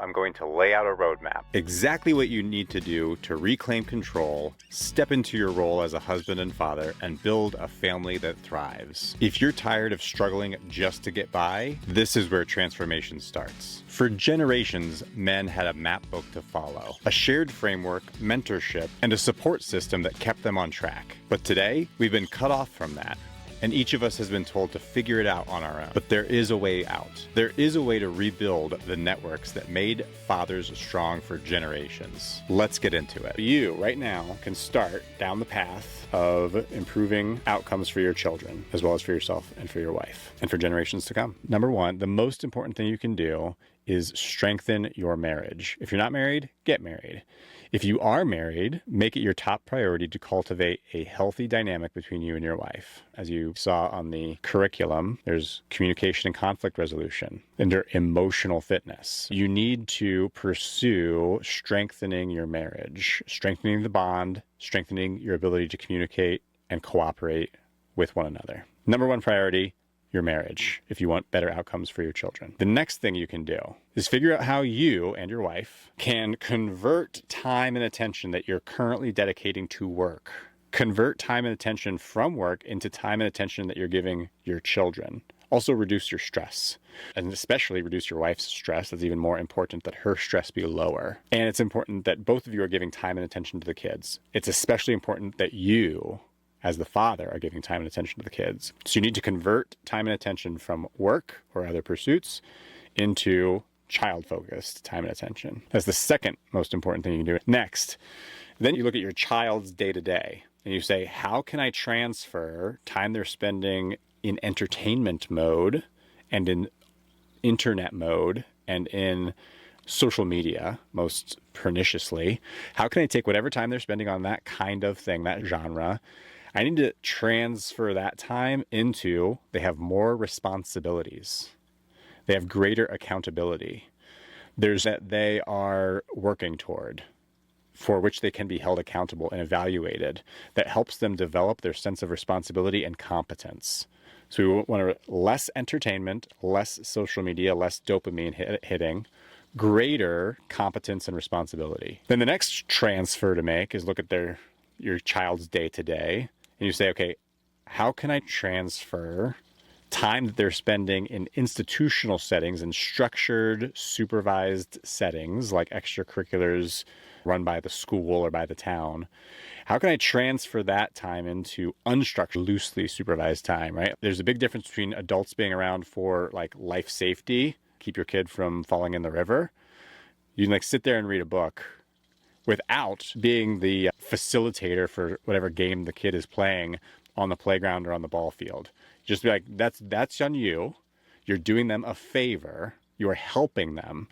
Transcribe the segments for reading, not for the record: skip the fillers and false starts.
I'm going to lay out a roadmap. Exactly what you need to do to reclaim control, step into your role as a husband and father, and build a family that thrives. If you're tired of struggling just to get by, this is where transformation starts. For generations, men had a map book to follow, a shared framework, mentorship, and a support system that kept them on track. But today, we've been cut off from that. And each of us has been told to figure it out on our own. But there is a way out. There is a way to rebuild the networks that made fathers strong for generations. Let's get into it. You, right now, can start down the path of improving outcomes for your children, as well as for yourself and for your wife, and for generations to come. Number one, the most important thing you can do is strengthen your marriage. If you're not married, get married. If you are married, make it your top priority to cultivate a healthy dynamic between you and your wife. As you saw on the curriculum, there's communication and conflict resolution, and there's emotional fitness. You need to pursue strengthening your marriage, strengthening the bond, strengthening your ability to communicate and cooperate with one another. Number one priority, your marriage, if you want better outcomes for your children. The next thing you can do is figure out how you and your wife can convert time and attention that you're currently dedicating to work. Convert time and attention from work into time and attention that you're giving your children. Also reduce your stress, and especially reduce your wife's stress. That's even more important, that her stress be lower. And it's important that both of you are giving time and attention to the kids. It's especially important that you, as the father, are giving time and attention to the kids. So you need to convert time and attention from work or other pursuits into child-focused time and attention. That's the second most important thing you can do. Next, then you look at your child's day-to-day and you say, how can I transfer time they're spending in entertainment mode and in internet mode and in social media, most perniciously? How can I take whatever time they're spending on that kind of thing, that genre, I need to transfer that time into, they have more responsibilities. They have greater accountability. There's that they are working toward, for which they can be held accountable and evaluated, that helps them develop their sense of responsibility and competence. So we want less entertainment, less social media, less dopamine hitting, greater competence and responsibility. Then the next transfer to make is look at your child's day-to-day, and you say, okay, how can I transfer time that they're spending in institutional settings and structured, supervised settings like extracurriculars run by the school or by the town? How can I transfer that time into unstructured, loosely supervised time, right? There's a big difference between adults being around for like life safety, keep your kid from falling in the river. You can sit there and read a book without being the facilitator for whatever game the kid is playing on the playground or on the ball field. Just be like, that's on you. You're doing them a favor. You're helping them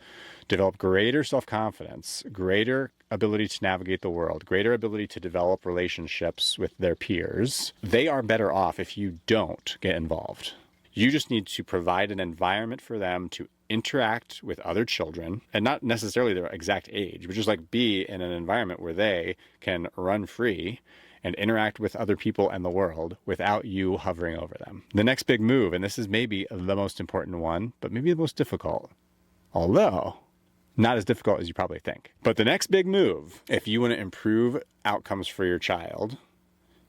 develop greater self-confidence, greater ability to navigate the world, greater ability to develop relationships with their peers. They are better off if you don't get involved. You just need to provide an environment for them to interact with other children, and not necessarily their exact age, but just like be in an environment where they can run free and interact with other people and the world without you hovering over them. The next big move, and this is maybe the most important one, but maybe the most difficult, although not as difficult as you probably think. But the next big move, if you want to improve outcomes for your child,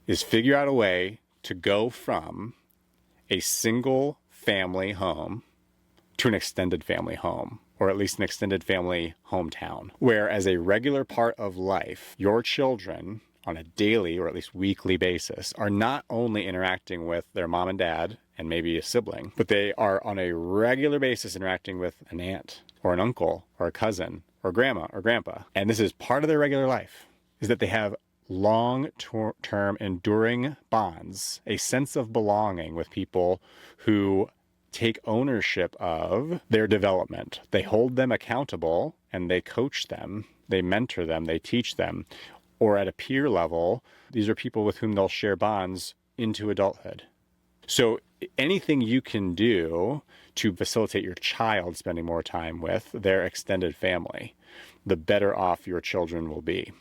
is figure out a way to go from a single family home to an extended family home, or at least an extended family hometown, where as a regular part of life, your children on a daily or at least weekly basis are not only interacting with their mom and dad and maybe a sibling, but they are on a regular basis interacting with an aunt or an uncle or a cousin or grandma or grandpa. And this is part of their regular life, is that they have long-term enduring bonds, a sense of belonging with people who take ownership of their development. They hold them accountable and they coach them, they mentor them, they teach them. Or at a peer level, these are people with whom they'll share bonds into adulthood. So anything you can do to facilitate your child spending more time with their extended family, the better off your children will be.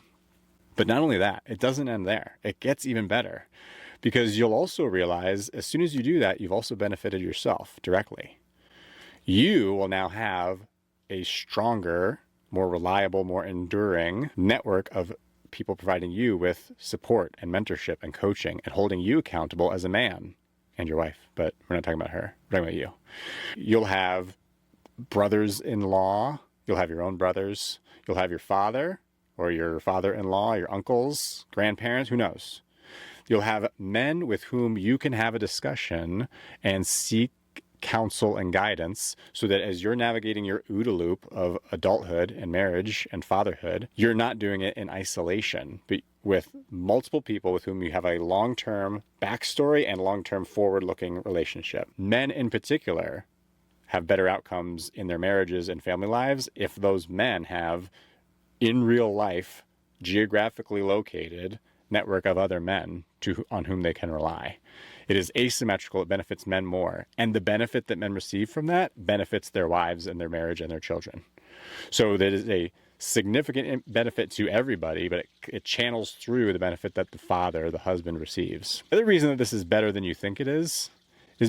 But not only that, it doesn't end there. It gets even better, because you'll also realize as soon as you do that, you've also benefited yourself directly. You will now have a stronger, more reliable, more enduring network of people providing you with support and mentorship and coaching and holding you accountable as a man and your wife. But we're not talking about her. We're talking about you. You'll have brothers-in-law. You'll have your own brothers. You'll have your father or your father-in-law, your uncles, grandparents, who knows? You'll have men with whom you can have a discussion and seek counsel and guidance so that as you're navigating your OODA loop of adulthood and marriage and fatherhood, you're not doing it in isolation, but with multiple people with whom you have a long-term backstory and long-term forward-looking relationship. Men in particular have better outcomes in their marriages and family lives if those men have, in real life, geographically located network of other men on whom they can rely. It is asymmetrical. It benefits men more. And the benefit that men receive from that benefits their wives and their marriage and their children. So that is a significant benefit to everybody, but it channels through the benefit that the father, the husband, receives. The other reason that this is better than you think it is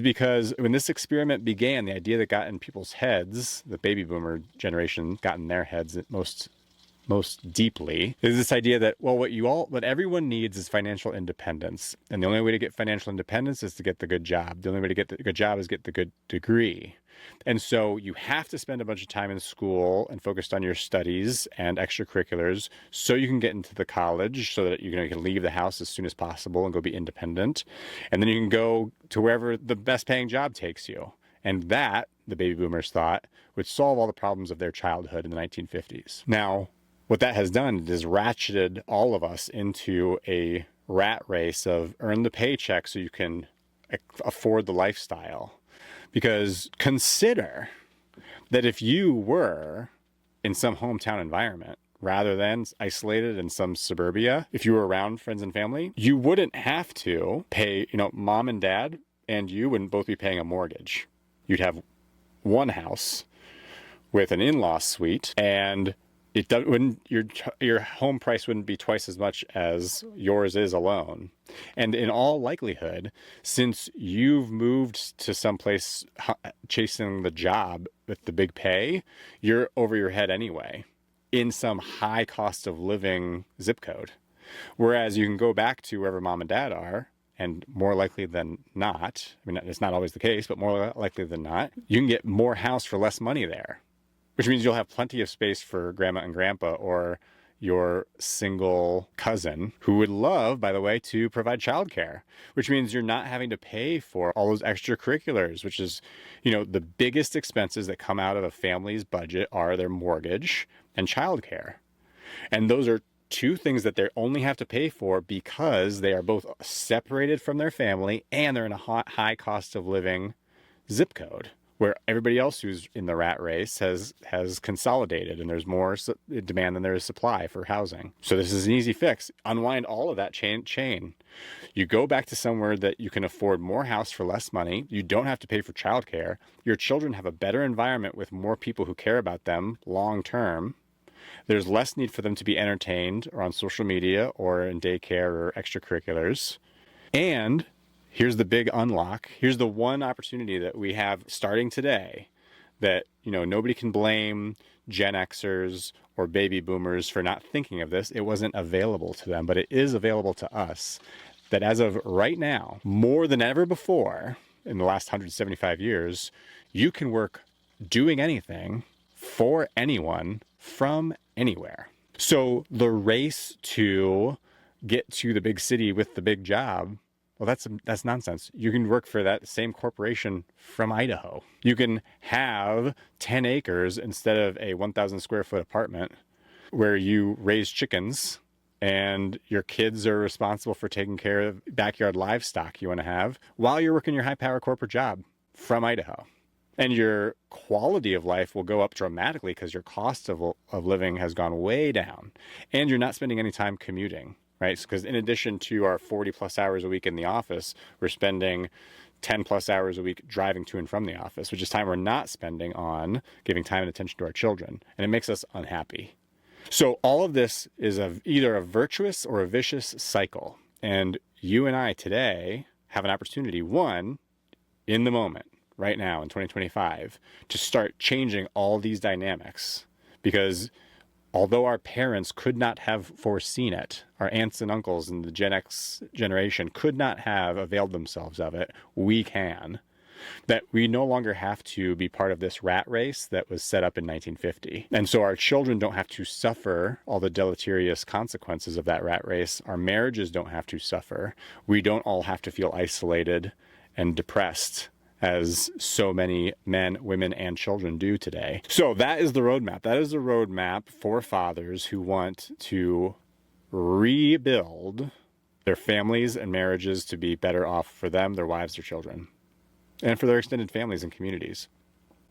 because when this experiment began, the idea that got in people's heads, the baby boomer generation got in their heads most deeply, is this idea that, well, what everyone needs is financial independence. And the only way to get financial independence is to get the good job. The only way to get the good job is get the good degree. And so you have to spend a bunch of time in school and focused on your studies and extracurriculars so you can get into the college so that you can leave the house as soon as possible and go be independent. And then you can go to wherever the best paying job takes you. And that, the baby boomers thought, would solve all the problems of their childhood in the 1950s. Now, what that has done is ratcheted all of us into a rat race of earn the paycheck so you can afford the lifestyle. Because consider that if you were in some hometown environment rather than isolated in some suburbia, if you were around friends and family, you wouldn't have to pay, mom and dad and you wouldn't both be paying a mortgage. You'd have one house with an in-law suite, and your home price wouldn't be twice as much as yours is alone. And in all likelihood, since you've moved to someplace chasing the job with the big pay, you're over your head anyway in some high cost of living zip code. Whereas you can go back to wherever mom and dad are, and more likely than not, I mean, it's not always the case, but more likely than not, you can get more house for less money there. Which means you'll have plenty of space for grandma and grandpa or your single cousin who would love, by the way, to provide childcare, which means you're not having to pay for all those extracurriculars, which is, the biggest expenses that come out of a family's budget are their mortgage and childcare. And those are two things that they only have to pay for because they are both separated from their family and they're in a high cost of living zip code, where everybody else who's in the rat race has consolidated and there's more demand than there is supply for housing. So this is an easy fix. Unwind all of that chain. You go back to somewhere that you can afford more house for less money. You don't have to pay for childcare. Your children have a better environment with more people who care about them long term. There's less need for them to be entertained or on social media or in daycare or extracurriculars. And here's the big unlock. Here's the one opportunity that we have starting today that, nobody can blame Gen Xers or baby boomers for not thinking of this. It wasn't available to them, but it is available to us. That as of right now, more than ever before in the last 175 years, you can work doing anything for anyone from anywhere. So the race to get to the big city with the big job, well, that's nonsense. You can work for that same corporation from Idaho. You can have 10 acres instead of a 1,000 square foot apartment where you raise chickens and your kids are responsible for taking care of backyard livestock you want to have while you're working your high power corporate job from Idaho. And your quality of life will go up dramatically because your cost of living has gone way down. And you're not spending any time commuting, right? Because in addition to our 40 plus hours a week in the office, we're spending 10 plus hours a week driving to and from the office, which is time we're not spending on giving time and attention to our children. And it makes us unhappy. So all of this is either a virtuous or a vicious cycle. And you and I today have an opportunity, one, in the moment, right now in 2025 to start changing all these dynamics. Because although our parents could not have foreseen it, our aunts and uncles in the Gen X generation could not have availed themselves of it, we can. That we no longer have to be part of this rat race that was set up in 1950. And so our children don't have to suffer all the deleterious consequences of that rat race. Our marriages don't have to suffer. We don't all have to feel isolated and depressed as so many men, women, and children do today. So that is the roadmap. That is the roadmap for fathers who want to rebuild their families and marriages to be better off for them, their wives, their children, and for their extended families and communities.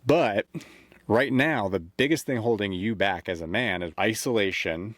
But right now, the biggest thing holding you back as a man is isolation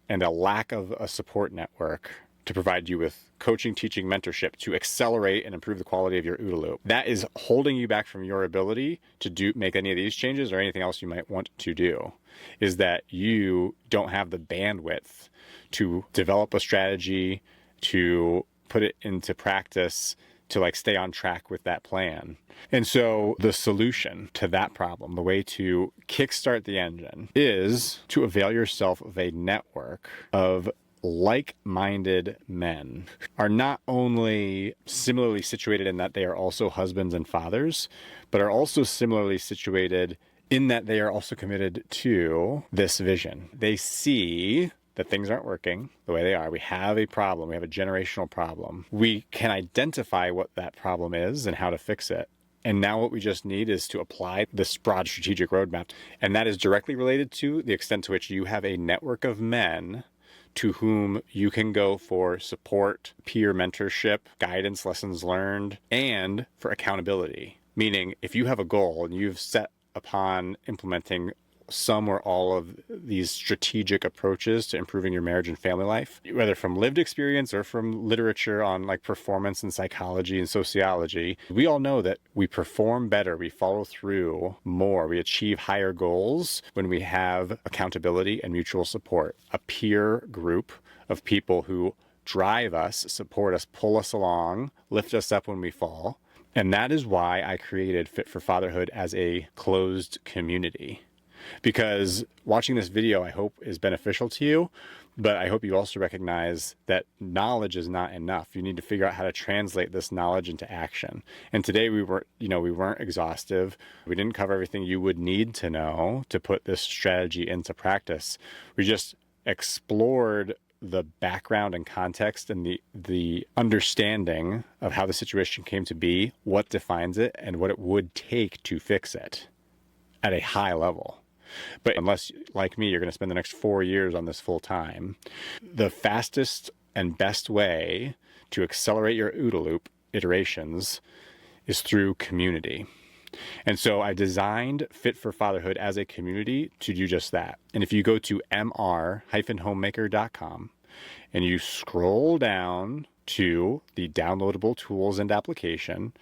and a lack of a support network to provide you with coaching, teaching, mentorship to accelerate and improve the quality of your OODA loop. That is holding you back from your ability to make any of these changes or anything else you might want to do, is that you don't have the bandwidth to develop a strategy, to put it into practice, to stay on track with that plan. And so the solution to that problem, the way to kickstart the engine, is to avail yourself of a network of like-minded men are not only similarly situated in that they are also husbands and fathers, but are also similarly situated in that they are also committed to this vision. They see that things aren't working the way they are. We have a problem. We have a generational problem. We can identify what that problem is and how to fix it. And now what we just need is to apply this broad strategic roadmap. And that is directly related to the extent to which you have a network of men to whom you can go for support, peer mentorship, guidance, lessons learned, and for accountability. Meaning, if you have a goal and you've set upon implementing some or all of these strategic approaches to improving your marriage and family life, whether from lived experience or from literature on performance and psychology and sociology, we all know that we perform better, we follow through more, we achieve higher goals when we have accountability and mutual support, a peer group of people who drive us, support us, pull us along, lift us up when we fall. And that is why I created Fit for Fatherhood as a closed community. Because watching this video, I hope, is beneficial to you, but I hope you also recognize that knowledge is not enough. You need to figure out how to translate this knowledge into action. And today we weren't exhaustive. We didn't cover everything you would need to know to put this strategy into practice. We just explored the background and context and the understanding of how the situation came to be, what defines it, and what it would take to fix it at a high level. But unless, like me, you're going to spend the next 4 years on this full time, the fastest and best way to accelerate your OODA loop iterations is through community. And so I designed Fit for Fatherhood as a community to do just that. And if you go to mr-homemaker.com and you scroll down to the downloadable tools and application,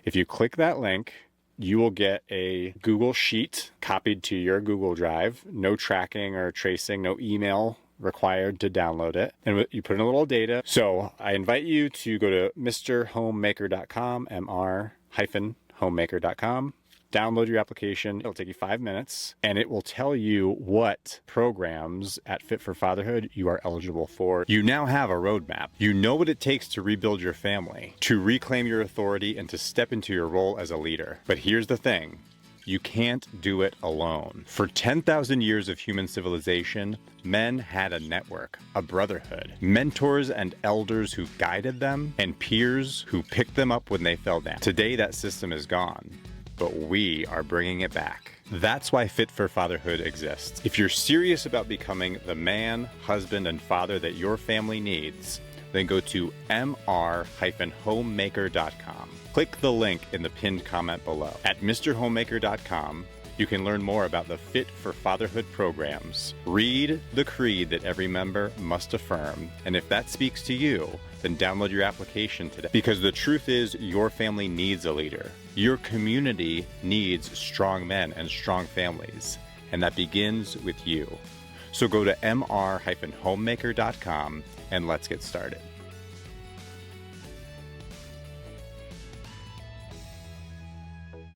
if you click that link, you will get a Google Sheet copied to your Google Drive, no tracking or tracing, no email required to download it. And you put in a little data. So I invite you to go to mrhomemaker.com, mr-homemaker.com, download your application. It'll take you 5 minutes, and it will tell you what programs at Fit for Fatherhood you are eligible for. You now have a roadmap. You know what it takes to rebuild your family, to reclaim your authority, and to step into your role as a leader. But here's the thing. You can't do it alone. For 10,000 years of human civilization, men had a network, a brotherhood, mentors and elders who guided them, and peers who picked them up when they fell down. Today, that system is gone, but we are bringing it back. That's why Fit for Fatherhood exists. If you're serious about becoming the man, husband, and father that your family needs, then go to mr-homemaker.com. Click the link in the pinned comment below. At mrhomemaker.com, you can learn more about the Fit for Fatherhood programs. Read the creed that every member must affirm, and if that speaks to you, then download your application today. Because the truth is, your family needs a leader. Your community needs strong men and strong families, and that begins with you. So go to mr-homemaker.com and let's get started.